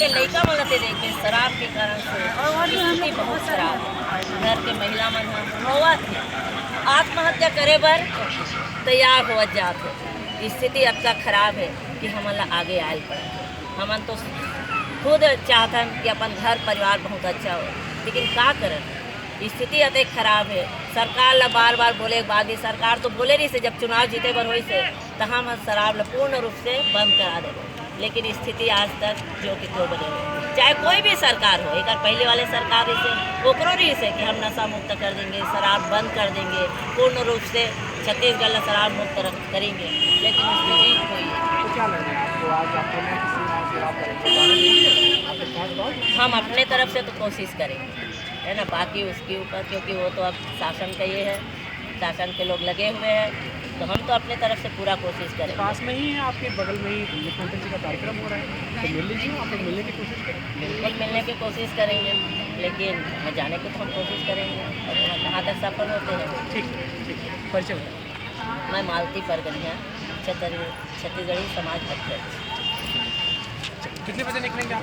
के लड़का मनते देखे शराब के कारण से स्थिति बहुत खराब है। घर के महिला मन रोवा थे, आत्महत्या करे बर तैयार हो जाते। स्थिति अब तक खराब है कि हमन ला आगे आयल पड़े। हमन तो खुद चाहतन कि अपन घर परिवार बहुत अच्छा हो, लेकिन का करन स्थिति अतः खराब है। सरकार ला बार बार बोले के बाद भी सरकार तो बोले रही से जब चुनाव जीते बर होई से तो हम शराब ला पूर्ण रूप से बंद करा देंगे, लेकिन स्थिति आज तक जो कि तो बने हुए। चाहे कोई भी सरकार हो, एक पहले वाले सरकार रही से ओकरो रही से कि हम नशा मुक्त कर देंगे, शराब बंद कर देंगे, पूर्ण रूप से छत्तीसगढ़ ला शराब मुक्त करेंगे, लेकिन स्थिति कोई हम अपने तरफ से तो कोशिश करेंगे, है ना। बाकी उसके ऊपर, क्योंकि वो तो अब शासन का ये है, शासन के लोग लगे हुए हैं, तो हम तो अपने तरफ से पूरा कोशिश करेंगे। पास में ही है, आपके बगल में ही मुख्यमंत्री जी का कार्यक्रम हो रहा है, तो मिल लीजिए, आप लोग मिलने की कोशिश करें। बिल्कुल मिलने की कोशिश करेंगे, लेकिन वहाँ जाने की तो हम कोशिश करेंगे, और वहाँ कहाँ तक सफल होते हैं। ठीक है, परिचय बताएं। मैं मालती परगनिया, छत्तीसगढ़ी समाज अध्यक्ष। कितने बजे निकलेंगे आप?